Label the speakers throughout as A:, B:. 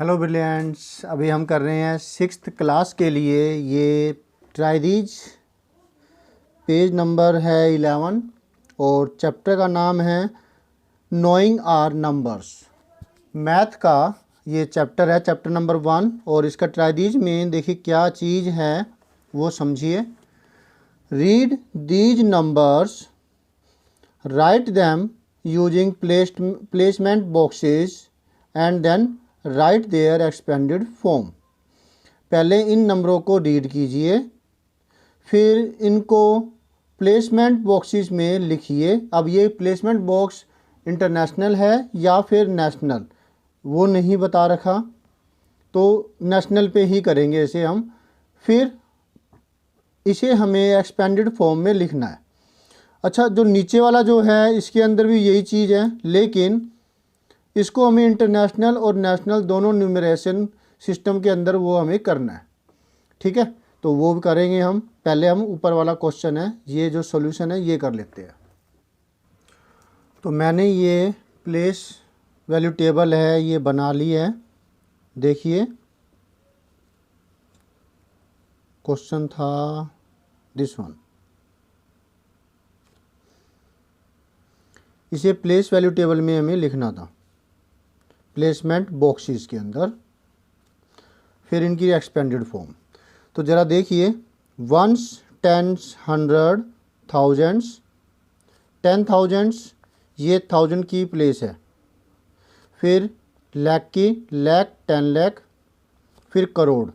A: Hello brilliants, अभी हम कर रहे हैं सिक्स्थ क्लास के लिए। ये ट्राई दीज पेज नंबर है 11 और चैप्टर का नाम है नोइंग आर नंबर्स। मैथ का ये चैप्टर है, चैप्टर नंबर 1। और इसका ट्राई दीज में देखिए क्या चीज़ है वो समझिए। Read these numbers, write them using placement boxes and then write their expanded form. पहले इन नंबरों को रीड कीजिए, फिर इनको प्लेसमेंट बॉक्सेस में लिखिए। अब ये प्लेसमेंट बॉक्स इंटरनेशनल है या फिर नेशनल वो नहीं बता रखा, तो नेशनल पे ही करेंगे इसे हम। फिर इसे हमें एक्सपेंडेड फॉर्म में लिखना है। अच्छा, जो नीचे वाला जो है इसके अंदर भी यही चीज़ है, लेकिन इसको हमें इंटरनेशनल और नेशनल दोनों न्यूमरेशन सिस्टम के अंदर वो हमें करना है। ठीक है, तो वो भी करेंगे हम। पहले हम ऊपर वाला क्वेश्चन है, ये जो सॉल्यूशन है ये कर लेते हैं। तो मैंने ये प्लेस वैल्यू टेबल है ये बना ली है। देखिए क्वेश्चन था दिस वन। इसे प्लेस वैल्यू टेबल में हमें लिखना था, प्लेसमेंट बॉक्सेस के अंदर, फिर इनकी एक्सपेंडेड फॉर्म। तो ज़रा देखिए, वंस, टेंस, हंड्रेड, थाउजेंड्स। 10,000 ये 1000 की प्लेस है। फिर लाख की, लाख, 10 लाख। फिर करोड़,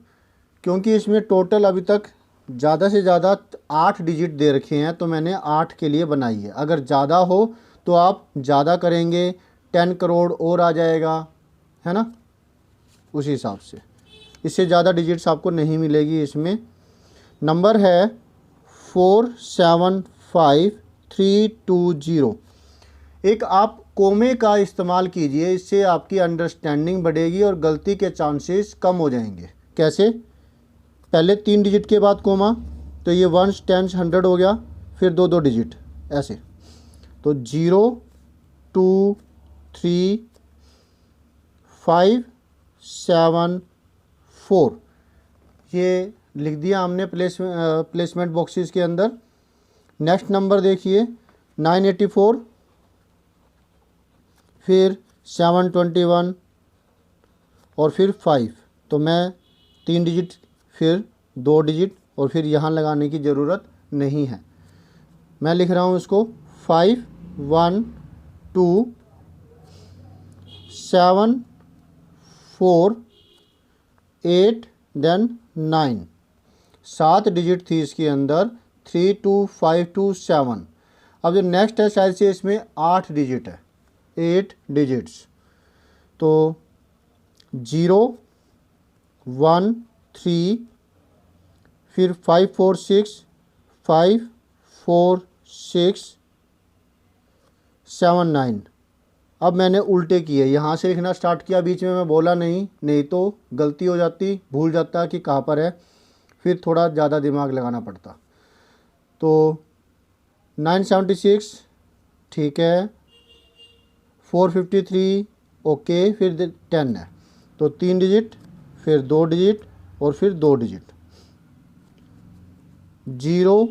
A: क्योंकि इसमें टोटल अभी तक ज़्यादा से ज़्यादा 8 डिजिट दे रखे हैं तो मैंने 8 के लिए बनाई है। अगर ज़्यादा हो तो आप ज़्यादा करेंगे, 10 करोड़ और आ जाएगा, है ना, उसी हिसाब से। इससे ज़्यादा डिजिट्स आपको नहीं मिलेगी इसमें। नंबर है 475320। एक आप कोमे का इस्तेमाल कीजिए, इससे आपकी अंडरस्टैंडिंग बढ़ेगी और गलती के चांसेस कम हो जाएंगे। कैसे? पहले 3 डिजिट के बाद कोमा, तो ये वंस, टेंस, 100 हो गया। फिर दो डिजिट ऐसे, तो 0 2 3 5 7 4 ये लिख दिया हमने प्लेसमेंट बॉक्सेस के अंदर। नेक्स्ट नंबर देखिए 984, फिर 721 और फिर 5। तो मैं 3 डिजिट, फिर 2 डिजिट और फिर यहाँ लगाने की ज़रूरत नहीं है। मैं लिख रहा हूँ इसको 5 1 2 7 4 8 देन 9। 7 डिजिट थी इसके अंदर, 3 2 5 2 7। अब जो नेक्स्ट है शायद से इसमें 8 डिजिट है, 8 डिजिट्स। तो 0 1 3, फिर 5 4 6 5 4 6 7 9। अब मैंने उल्टे किए, यहाँ से लिखना स्टार्ट किया, बीच में मैं बोला नहीं तो गलती हो जाती, भूल जाता कि कहाँ पर है, फिर थोड़ा ज़्यादा दिमाग लगाना पड़ता। तो 976 ठीक है, 453 ओके, फिर 10 है, तो 3 डिजिट, फिर 2 डिजिट और फिर 2 डिजिट। 0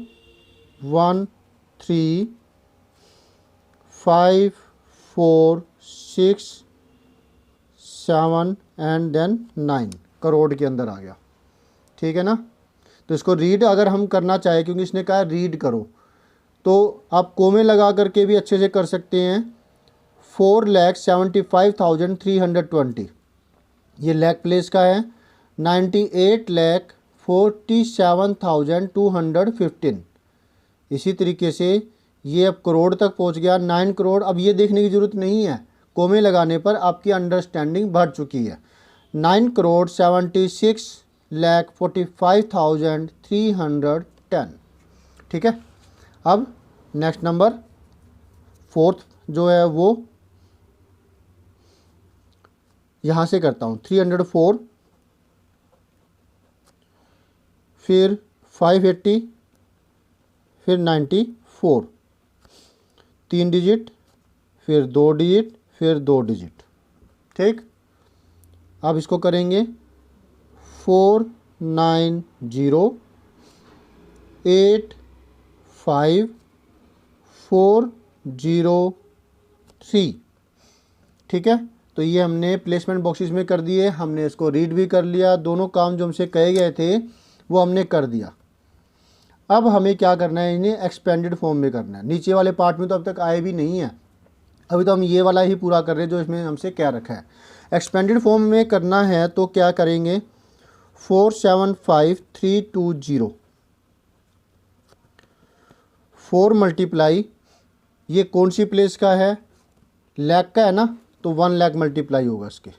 A: 1 3 5 4 6 7 एंड देन 9 करोड़ के अंदर आ गया। ठीक है ना। तो इसको रीड अगर हम करना चाहें, क्योंकि इसने कहा रीड करो, तो आप कोमे लगा करके भी अच्छे से कर सकते हैं। 4,75,320 ये लैख प्लेस का है। 98,47,215। इसी तरीके से ये अब करोड़ तक पहुंच गया, 9 करोड़। अब ये देखने की ज़रूरत नहीं है, कोमे लगाने पर आपकी अंडरस्टैंडिंग बढ़ चुकी है। 9,76,45,310। ठीक है। अब नेक्स्ट नंबर, फोर्थ जो है वो यहाँ से करता हूँ। 304, फिर 580, फिर 94। 3 डिजिट, फिर 2 डिजिट, फिर 2 डिजिट। ठीक। अब इसको करेंगे 49085403। ठीक है, तो ये हमने प्लेसमेंट बॉक्सेस में कर दिए, हमने इसको रीड भी कर लिया, दोनों काम जो हमसे कहे गए थे वो हमने कर दिया। अब हमें क्या करना है, इन्हें एक्सपेंडेड फॉर्म में करना है। नीचे वाले पार्ट में तो अब तक आए भी नहीं है, अभी तो हम ये वाला ही पूरा कर रहे हैं जो इसमें हमसे क्या रखा है। एक्सपेंडेड फॉर्म में करना है तो क्या करेंगे, 475320 4 मल्टीप्लाई, ये कौन सी प्लेस का है, लाख का है ना, तो 1 लाख मल्टीप्लाई होगा इसके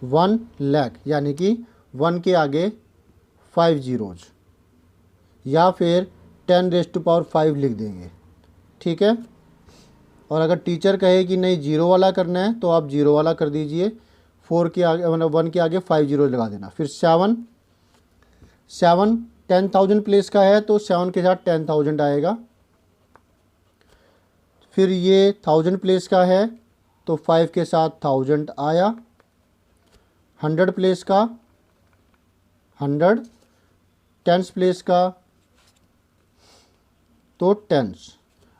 A: 1 लाख, यानी कि 1 के आगे 5 जीरोज, या फिर 10⁻5 लिख देंगे। ठीक है, और अगर टीचर कहे कि नहीं जीरो वाला करना है तो आप जीरो वाला कर दीजिए, 4 के आगे मतलब 1 के आगे 5 जीरो लगा देना। फिर 7 10,000 प्लेस का है तो 7 के साथ 10,000 आएगा। फिर ये 1000 प्लेस का है तो 5 के साथ 1000 आया। 100 प्लेस का 100, टेंस प्लेस का तो टेंस।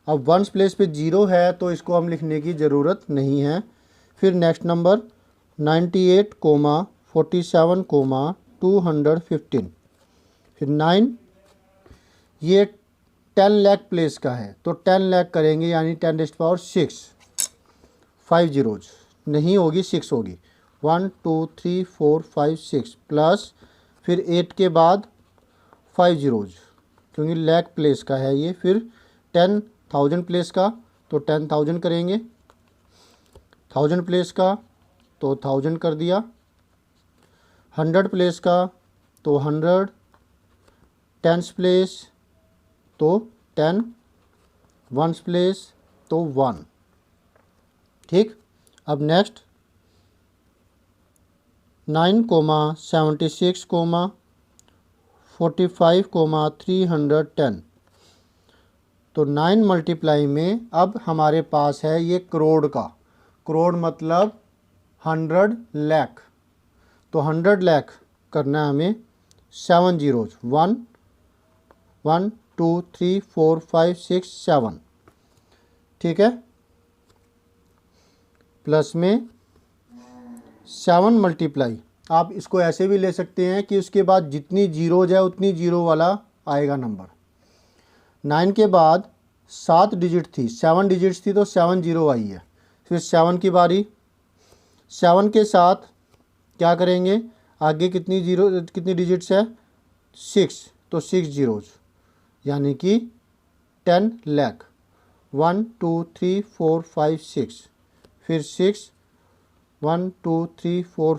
A: अब वंस प्लेस पे 0 है तो इसको हम लिखने की ज़रूरत नहीं है। फिर नेक्स्ट नंबर 98,47,215। फिर 9, ये 10 लाख प्लेस का है तो 10 लाख करेंगे, यानी 10⁻6, 5 जीरोज नहीं होगी, 6 होगी। 1 2 3 4 5 6 प्लस, फिर 8 के बाद 5 जीरोज क्योंकि लाख प्लेस का है ये। फिर 10,000 प्लेस का तो 10,000 करेंगे, 1000 प्लेस का तो 1000 कर दिया, 100 प्लेस का तो 100, टेंस प्लेस तो 10, वंस प्लेस तो 1। ठीक, अब नेक्स्ट 9,76,45,310। तो 9 मल्टीप्लाई में अब हमारे पास है ये करोड़ का, करोड़ मतलब 100 लाख, तो 100 लाख करना है हमें 7 जीरोज, 1 1 2 3 4 5 6 7। ठीक है, प्लस में 7 मल्टीप्लाई, आप इसको ऐसे भी ले सकते हैं कि उसके बाद जितनी जीरोज है उतनी जीरो वाला आएगा नंबर। 9 के बाद 7 डिजिट थी, 7 डिजिट्स थी तो 7 जीरो आई है। फिर 7 की बारी, 7 के साथ क्या करेंगे, आगे कितनी डिजिट्स है, 6, तो 6 जीरोज, यानी कि 10 लाख। 1 2 3 4 5 6, फिर 6 1 2 3 4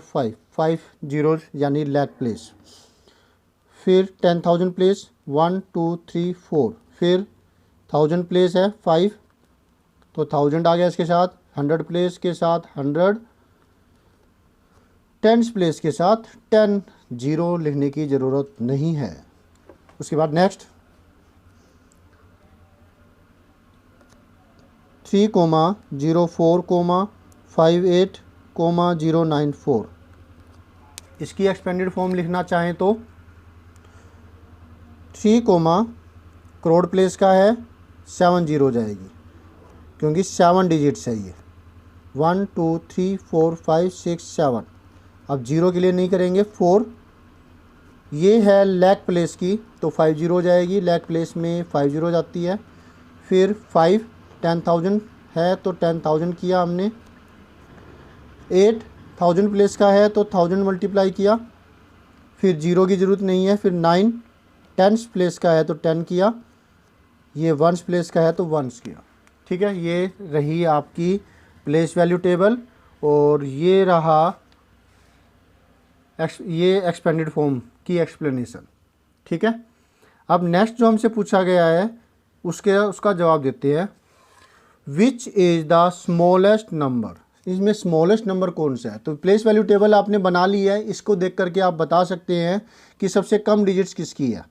A: 5 जीरोज यानी लाख प्लेस। फिर 10,000 प्लेस 1 2 3 4, फिर 1000 प्लेस है 5 तो 1000 आ गया इसके साथ, 100 प्लेस के साथ 100, टेंस प्लेस के साथ 10, जीरो लिखने की ज़रूरत नहीं है। उसके बाद नेक्स्ट 3,04,58,094। इसकी एक्सपेंडेड फॉर्म लिखना चाहें तो 3, करोड़ प्लेस का है 7 जीरो जाएगी क्योंकि 7 डिजिट्स है ये, 1 2 3 4 5 6 7। अब जीरो के लिए नहीं करेंगे 4, ये है लाख प्लेस की तो 5 जीरो जाएगी, लाख प्लेस में 5 जीरो जाती है। फिर 5 10,000 है तो 10,000 किया हमने, 8 1000 प्लेस का है तो 1000 मल्टीप्लाई किया, फिर जीरो की ज़रूरत नहीं है। फिर 9 टेंस प्लेस का है तो 10 किया, ये वंस प्लेस का है तो वंस किया। ठीक है, ये रही आपकी प्लेस वैल्यू टेबल और ये रहा ये एक्सपेंडेड फॉर्म की एक्सप्लेनेशन। ठीक है, अब नेक्स्ट जो हमसे पूछा गया है उसका जवाब देते हैं। Which is the smallest number, इसमें स्मॉलेस्ट नंबर कौन सा है। तो प्लेस वैल्यू टेबल आपने बना ली है, इसको देख करके आप बता सकते हैं कि सबसे कम डिजिट्स किसकी है।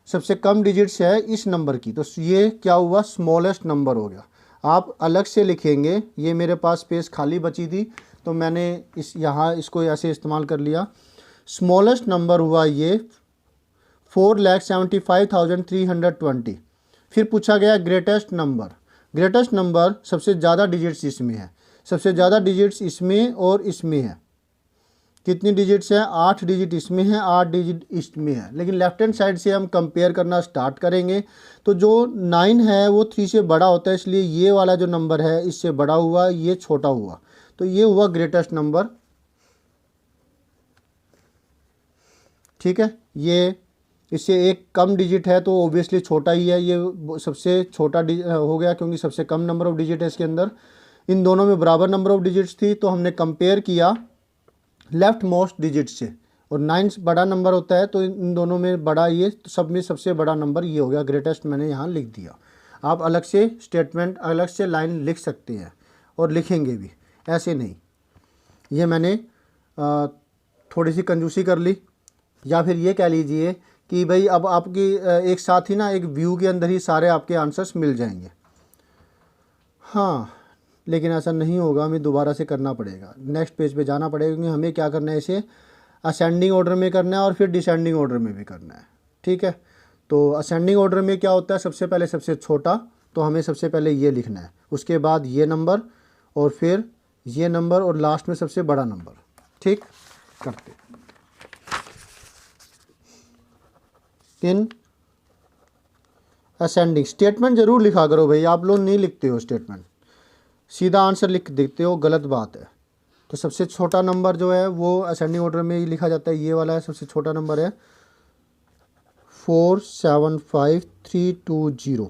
A: सबसे कम डिजिट्स है इस नंबर की, तो ये क्या हुआ, स्मॉलेस्ट नंबर हो गया। आप अलग से लिखेंगे, ये मेरे पास स्पेस खाली बची थी तो मैंने यहाँ इसको ऐसे इस्तेमाल कर लिया। स्मॉलेस्ट नंबर हुआ ये 4,75,320। फिर पूछा गया ग्रेटेस्ट नंबर। ग्रेटेस्ट नंबर सबसे ज़्यादा डिजिट्स इसमें है, सबसे ज़्यादा डिजिट्स इसमें और इसमें है। कितनी डिजिट्स हैं? 8 डिजिट इसमें है, 8 डिजिट इसमें है। लेकिन लेफ्ट हैंड साइड से हम कंपेयर करना स्टार्ट करेंगे तो जो 9 है वो 3 से बड़ा होता है, इसलिए ये वाला जो नंबर है इससे बड़ा हुआ, ये छोटा हुआ, तो ये हुआ ग्रेटेस्ट नंबर। ठीक है, ये इससे एक कम डिजिट है तो ओबियसली छोटा ही है, ये सबसे छोटा हो गया क्योंकि सबसे कम नंबर ऑफ डिजिट है इसके अंदर। इन दोनों में बराबर नंबर ऑफ डिजिट्स थी तो हमने कंपेयर किया लेफ्ट मोस्ट डिजिट से, और 9 बड़ा नंबर होता है तो इन दोनों में बड़ा ये, तो सब में सबसे बड़ा नंबर ये हो गया, ग्रेटेस्ट मैंने यहाँ लिख दिया। आप अलग से स्टेटमेंट, अलग से लाइन लिख सकते हैं और लिखेंगे भी, ऐसे नहीं। ये मैंने थोड़ी सी कंजूसी कर ली, या फिर ये कह लीजिए कि भाई अब आपकी एक साथ ही ना एक व्यू के अंदर ही सारे आपके आंसर्स मिल जाएंगे। हाँ, लेकिन ऐसा नहीं होगा, हमें दोबारा से करना पड़ेगा, नेक्स्ट पेज पे जाना पड़ेगा, क्योंकि हमें क्या करना है, इसे असेंडिंग ऑर्डर में करना है और फिर डिसेंडिंग ऑर्डर में भी करना है। ठीक है, तो असेंडिंग ऑर्डर में क्या होता है, सबसे पहले सबसे छोटा, तो हमें सबसे पहले ये लिखना है, उसके बाद ये नंबर और फिर ये नंबर और लास्ट में सबसे बड़ा नंबर। ठीक, करते इन असेंडिंग। स्टेटमेंट ज़रूर लिखा करो भाई, आप लोग नहीं लिखते हो स्टेटमेंट, सीधा आंसर लिख देते हो, गलत बात है। तो सबसे छोटा नंबर जो है वो असेंडिंग ऑर्डर में ही लिखा जाता है, ये वाला है, सबसे छोटा नंबर है 475,320।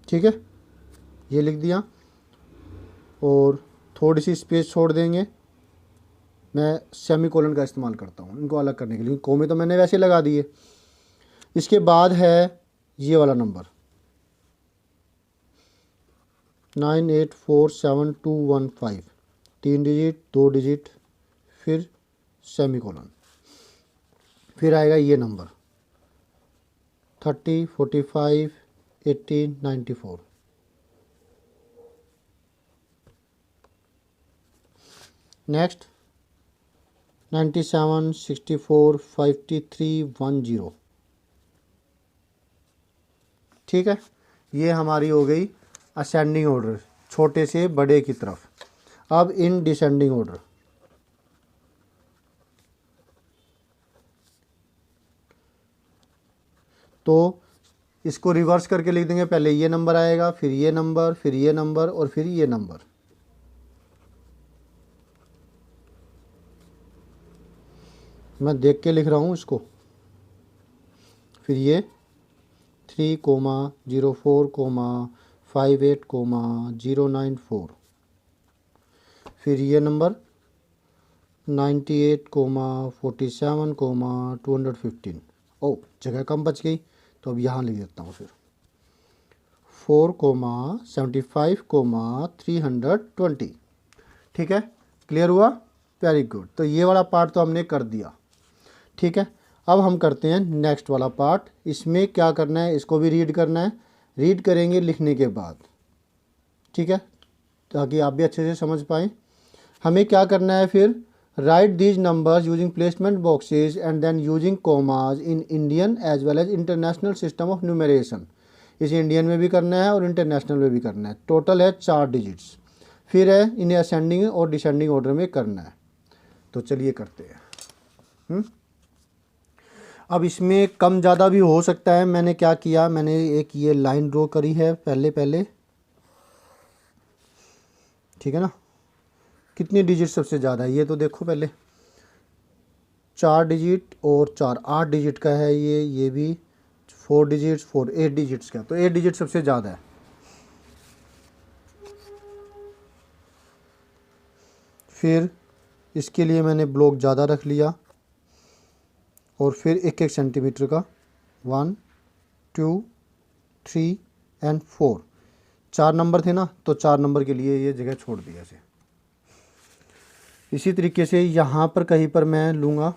A: ठीक है, ये लिख दिया और थोड़ी सी स्पेस छोड़ देंगे। मैं सेमीकोलन का इस्तेमाल करता हूँ इनको अलग करने के लिए, कोमे तो मैंने वैसे लगा दिए। इसके बाद है ये वाला नंबर 9847,215, 3 डिजिट 2 डिजिट फिर सेमीकोलन, फिर आएगा ये नंबर 30, 45, 80, 94। नेक्स्ट 97, 64, 53, 10। ठीक है, ये हमारी हो गई असेंडिंग ऑर्डर, छोटे से बड़े की तरफ। अब इन डिसेंडिंग ऑर्डर, तो इसको रिवर्स करके लिख देंगे, पहले ये नंबर आएगा, फिर ये नंबर, फिर ये नंबर और फिर ये नंबर। मैं देख के लिख रहा हूँ इसको। फिर ये 3,04,58,094, फिर ये नंबर 98,47,215। ओ, जगह कम बच गई तो अब यहाँ लिख देता हूँ फिर 4,75,320। ठीक है, क्लियर हुआ? Very good. तो ये वाला पार्ट तो हमने कर दिया। ठीक है, अब हम करते हैं नेक्स्ट वाला पार्ट। इसमें क्या करना है, इसको भी रीड करना है, रीड करेंगे लिखने के बाद। ठीक है, ताकि आप भी अच्छे से समझ पाएँ। हमें क्या करना है फिर, write these numbers using placement boxes and then using commas in Indian as well as international system of numeration. इसे इंडियन में भी करना है और इंटरनेशनल में भी करना है। टोटल है 4 डिजिट्स। फिर है इन्हें असेंडिंग और डिसेंडिंग ऑर्डर में करना है। तो चलिए करते हैं। अब इसमें कम ज़्यादा भी हो सकता है। मैंने क्या किया, मैंने एक ये लाइन ड्रॉ करी है पहले। ठीक है ना, कितनी डिजिट सबसे ज़्यादा है ये तो देखो पहले। 4 डिजिट और 4 8 डिजिट का है ये भी 4 डिजिट्स 4 8 डिजिट्स का, तो 8 डिजिट सबसे ज़्यादा है। फिर इसके लिए मैंने ब्लॉक ज़्यादा रख लिया और फिर 1-1 सेंटीमीटर का 1 2 3 एंड 4 4 नंबर थे ना, तो 4 नंबर के लिए ये जगह छोड़ दिया ऐसे। इसी तरीके से यहाँ पर कहीं पर मैं लूँगा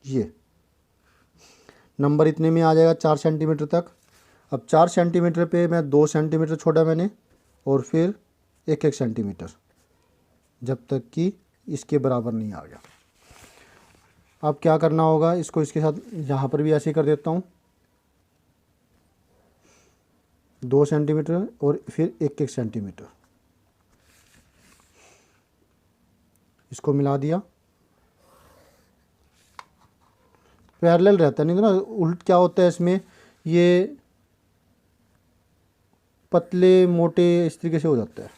A: ये नंबर इतने में आ जाएगा 4 सेंटीमीटर तक। अब 4 सेंटीमीटर पे मैं 2 सेंटीमीटर छोड़ा मैंने और फिर 1-1 सेंटीमीटर, जब तक कि इसके बराबर नहीं आ गया। अब क्या करना होगा, इसको इसके साथ यहाँ पर भी ऐसे ही कर देता हूँ, 2 सेंटीमीटर और फिर 1-1 सेंटीमीटर, इसको मिला दिया। पैरेलल रहता नहीं तो ना, उल्ट क्या होता है इसमें, ये पतले मोटे इस तरीके से हो जाता है।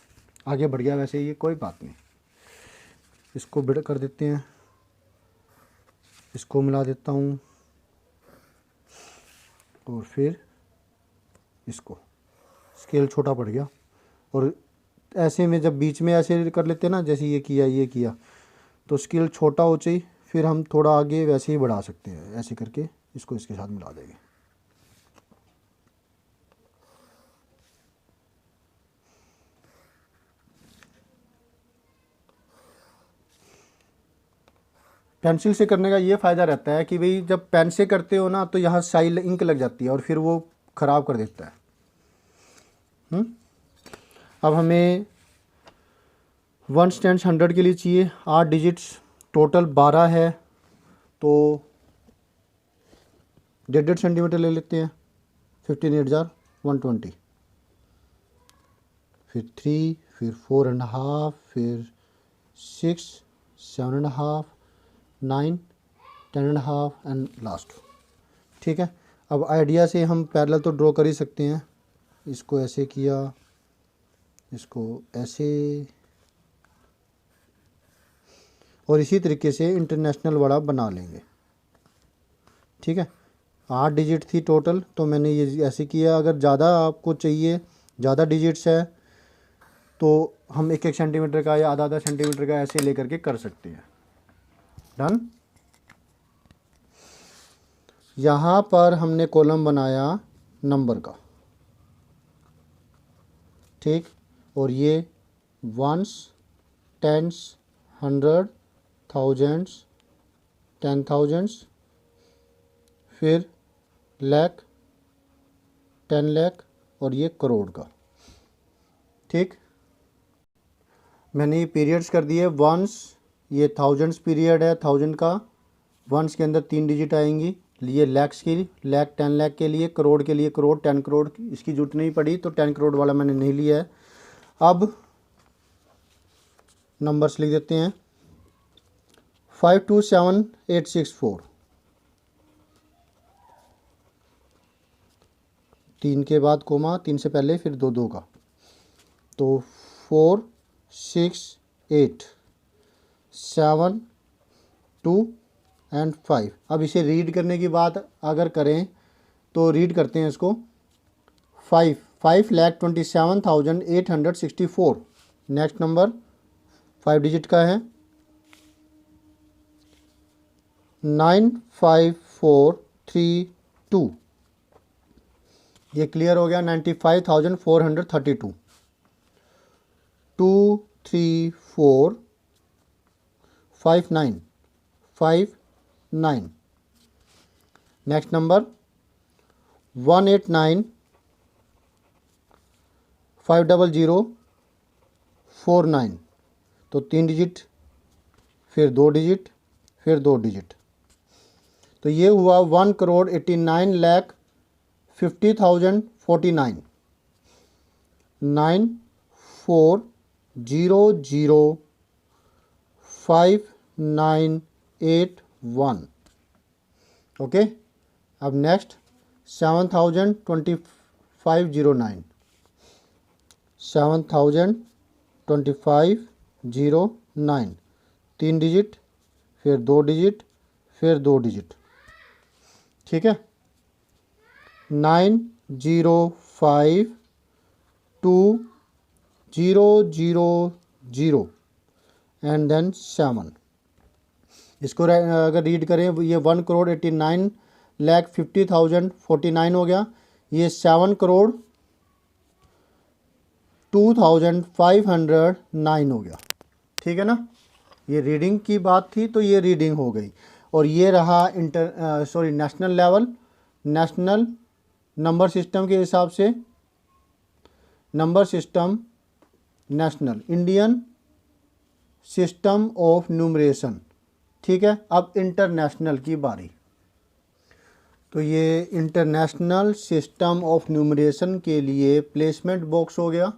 A: आगे बढ़ गया वैसे, ये कोई बात नहीं। इसको बिड़ कर देते हैं, इसको मिला देता हूँ और फिर इसको, स्केल छोटा पड़ गया। और ऐसे में जब बीच में ऐसे कर लेते हैं ना, जैसे ये किया तो स्केल छोटा हो चाहिए, फिर हम थोड़ा आगे वैसे ही बढ़ा सकते हैं, ऐसे करके इसको इसके साथ मिला देंगे। पेंसिल से करने का ये फ़ायदा रहता है कि भाई जब पेन से करते हो ना तो यहाँ स्याही इंक लग जाती है और फिर वो ख़राब कर देता है। अब हमें 1 × 100 के लिए चाहिए 8 डिजिट्स, टोटल 12 है, तो 1.5 सेंटीमीटर ले लेते हैं। 15 8 जार 120, फिर 3, फिर 4.5, फिर 6, 7.5, 9, 10.5 एंड लास्ट। ठीक है, अब आइडिया से हम पैरेलल तो ड्रॉ कर ही सकते हैं। इसको ऐसे किया, इसको ऐसे, और इसी तरीके से इंटरनेशनल वाला बना लेंगे। ठीक है, 8 डिजिट थी टोटल, तो मैंने ये ऐसे किया। अगर ज़्यादा आपको चाहिए, ज़्यादा डिजिट्स है, तो हम 1-1 सेंटीमीटर का या आधा सेंटीमीटर का ऐसे लेकर के कर सकते हैं। डन। यहाँ पर हमने कॉलम बनाया नंबर का, ठीक, और ये 1s, 10s, 100, 1000s, 10,000s, फिर लाख, 10 लाख, और ये करोड़ का। ठीक, मैंने ये पीरियड्स कर दिए। वंस, ये थाउजेंड्स पीरियड है, 1000 का, वंस के अंदर 3 डिजिट आएंगी। ये लैक्स की, लाख 10 लाख के लिए, करोड़ के लिए करोड़, 10 करोड़, इसकी जरूरत नहीं पड़ी तो 10 करोड़ वाला मैंने नहीं लिया है। अब नंबर्स लिख देते हैं, 527864, 3 के बाद कोमा, 3 से पहले, फिर 2 2 का, तो 4 6 8 7 2 एंड 5। अब इसे रीड करने की बात अगर करें तो रीड करते हैं इसको, 5,27,864। नेक्स्ट नंबर 5 डिजिट का है, 95432। ये क्लियर हो गया, 95,432। 2345959। Next number 189,50049। तो 3 डिजिट, फिर 2 डिजिट, फिर 2 डिजिट, तो ये हुआ 1,89,50,049। 94005981। ओके, अब नेक्स्ट 7,02509। 7,02509, 3 डिजिट, फिर 2 डिजिट, फिर 2 डिजिट। ठीक है, 905200 एंड देन 7। इसको अगर रीड करें, ये 1,89,50,049 हो गया। ये 7,02,509 हो गया। ठीक है ना, ये रीडिंग की बात थी तो ये रीडिंग हो गई। और ये रहा national level, national number system के हिसाब से। Number system national, Indian system of numeration. ठीक है, अब इंटरनेशनल की बारी। तो ये इंटरनेशनल सिस्टम ऑफ न्यूमरेशन के लिए प्लेसमेंट बॉक्स हो गया,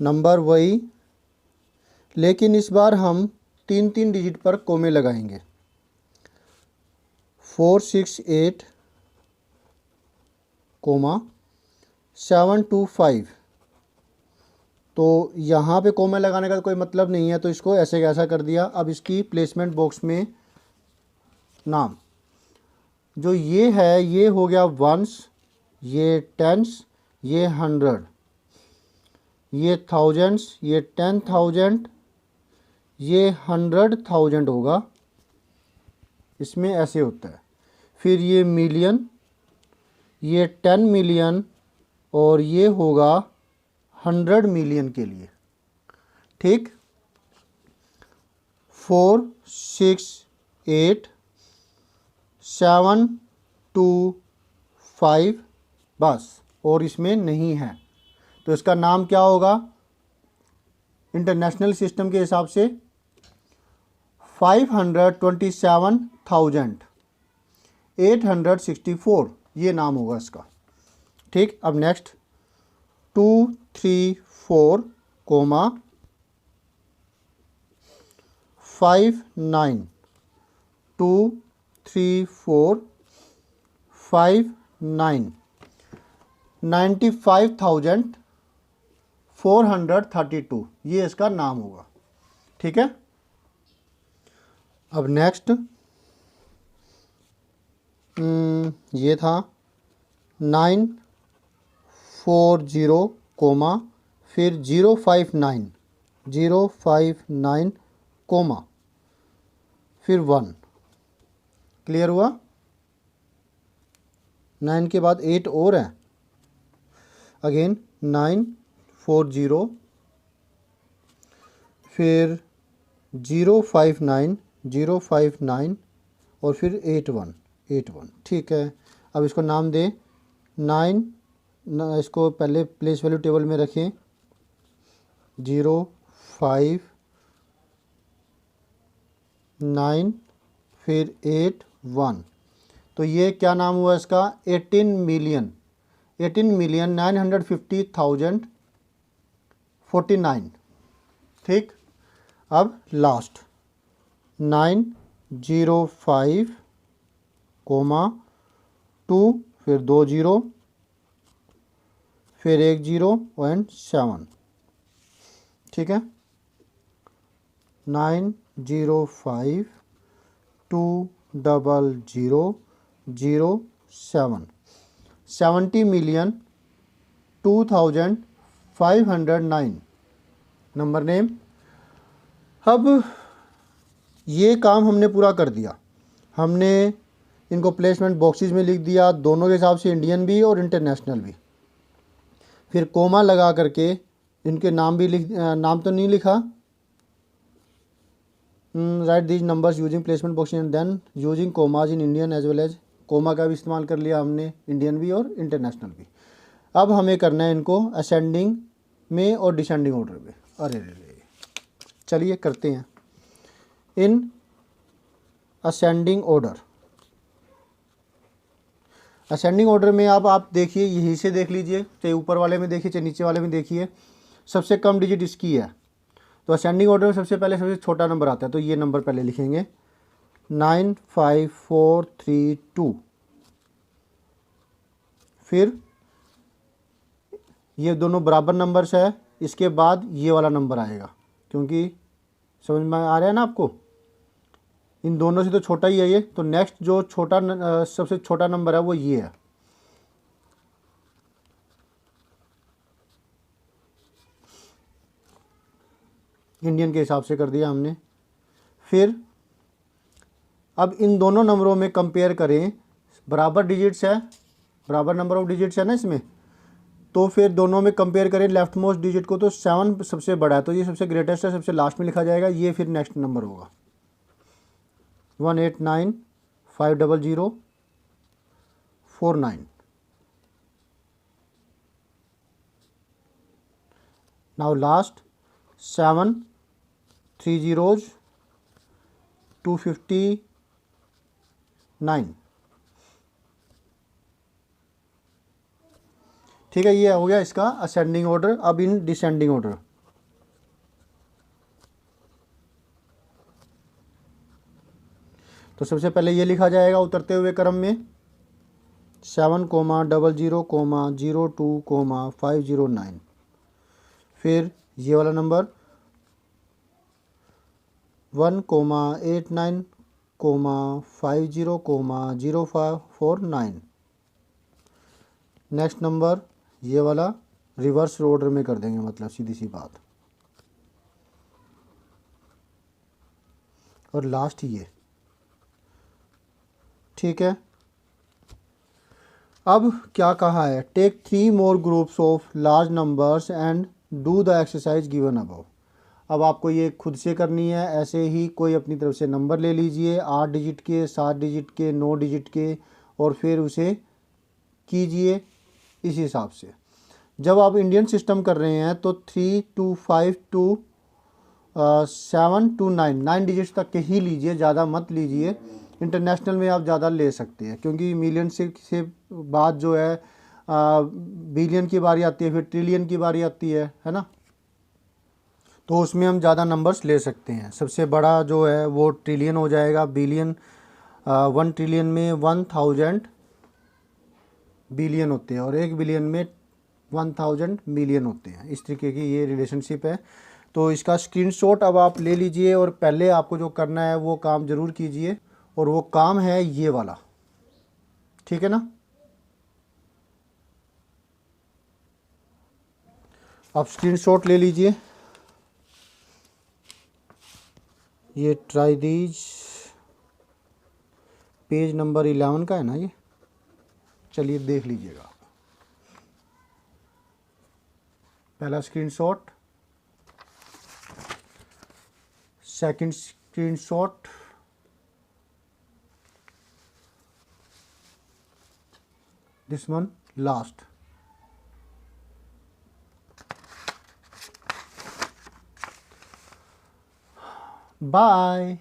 A: नंबर वही, लेकिन इस बार हम 3 डिजिट पर कोमे लगाएंगे। 468 कोमा 725। तो यहाँ पे कोमा लगाने का कोई मतलब नहीं है, तो इसको ऐसे कैसा कर दिया। अब इसकी प्लेसमेंट बॉक्स में नाम जो ये है, ये हो गया वंस, ये टेंस, ये 100, ये थाउजेंड्स, ये 10,000, ये 100,000 होगा, इसमें ऐसे होता है। फिर ये मिलियन, ये 10 मिलियन, और ये होगा 100 मिलियन के लिए। ठीक, 4 6 8 7 2 5 बस, और इसमें नहीं है, तो इसका नाम क्या होगा इंटरनेशनल सिस्टम के हिसाब से? 527,864, ये नाम होगा इसका। ठीक, अब नेक्स्ट 2 3 4 कोमा 5 9, 2 3 4 5 9, 95,432, ये इसका नाम होगा। ठीक है, अब नेक्स्ट ये था 940 कोमा, फिर 059 कोमा, फिर 1। क्लियर हुआ? 9 के बाद 8 और है, अगेन 940, फिर 059 और फिर 81। ठीक है, अब इसको नाम दें 9, इसको पहले प्लेस वैल्यू टेबल में रखें 059 फिर 81, तो ये क्या नाम हुआ इसका? 18,950,049। ठीक, अब लास्ट 905 कोमा 2, फिर 2 0, फिर 1 0 एंड 7। ठीक है, 905 2 0 0 0 7, 70,02,509 नंबर नेम। अब ये काम हमने पूरा कर दिया, हमने इनको प्लेसमेंट बॉक्सेस में लिख दिया, दोनों के हिसाब से, इंडियन भी और इंटरनेशनल भी। फिर कोमा लगा करके इनके नाम भी नाम तो नहीं लिखा, write these numbers using placement box and then using commas in Indian as well as, comma का भी इस्तेमाल कर लिया हमने, इंडियन भी और इंटरनेशनल भी। अब हमें करना है इनको असेंडिंग में और डिसेंडिंग ऑर्डर में। अरे रे, चलिए करते हैं in ascending order. Ascending order में अब आप देखिए, यहीं से देख लीजिए, चाहे ऊपर वाले में देखिए चाहे नीचे वाले में देखिए, सबसे कम डिजिट इसकी है। तो असेंडिंग ऑर्डर में सबसे पहले सबसे छोटा नंबर आता है, तो ये नंबर पहले लिखेंगे 95432। फिर ये दोनों बराबर नंबर्स है, इसके बाद ये वाला नंबर आएगा, क्योंकि समझ में आ रहा है ना आपको, इन दोनों से तो छोटा ही है ये। तो नेक्स्ट जो सबसे छोटा नंबर है वो ये है। इंडियन के हिसाब से कर दिया हमने। फिर अब इन दोनों नंबरों में कंपेयर करें, बराबर डिजिट्स है, बराबर नंबर ऑफ डिजिट्स है ना इसमें, तो फिर दोनों में कंपेयर करें लेफ्ट मोस्ट डिजिट को, तो 7 सबसे बड़ा है, तो ये सबसे ग्रेटेस्ट है, सबसे लास्ट में लिखा जाएगा, ये फिर नेक्स्ट नंबर होगा। 189,500,49। Now last 7 3 zeros 259। ठीक है, ये हो गया इसका असेंडिंग ऑर्डर। अब इन डिसेंडिंग ऑर्डर, तो सबसे पहले ये लिखा जाएगा उतरते हुए क्रम में 7,00,02,509। फिर ये वाला नंबर 1,89,50,0549। नेक्स्ट नंबर ये वाला रिवर्स ऑर्डर में कर देंगे, मतलब सीधी सी बात। और लास्ट ये, ठीक है। अब क्या कहा है, take 3 more groups of large numbers and do the exercise given above. अब आपको ये खुद से करनी है। ऐसे ही कोई अपनी तरफ से नंबर ले लीजिए, 8 डिजिट के, 7 डिजिट के, 9 डिजिट के, और फिर उसे कीजिए इस हिसाब से। जब आप इंडियन सिस्टम कर रहे हैं तो 3 to 5 to 7 to 9 डिजिट्स तक के ही लीजिए, ज़्यादा मत लीजिए। इंटरनेशनल में आप ज़्यादा ले सकते हैं, क्योंकि मिलियन से बाद जो है बिलियन की बारी आती है, फिर ट्रिलियन की बारी आती है ना। तो उसमें हम ज़्यादा नंबर्स ले सकते हैं। सबसे बड़ा जो है वो ट्रिलियन हो जाएगा। बिलियन 1 ट्रिलियन में 1000 बिलियन होते हैं, और 1 बिलियन में 1000 मिलियन होते हैं। इस तरीके की ये रिलेशनशिप है। तो इसका स्क्रीनशॉट अब आप ले लीजिए, और पहले आपको जो करना है वो काम ज़रूर कीजिए, और वो काम है ये वाला, ठीक है ना। आप स्क्रीनशॉट ले लीजिए। ये ट्राई दीज पेज नंबर 11 का है ना ये। चलिए देख लीजिएगा। पहला screenshot, second screenshot, this one last. Bye.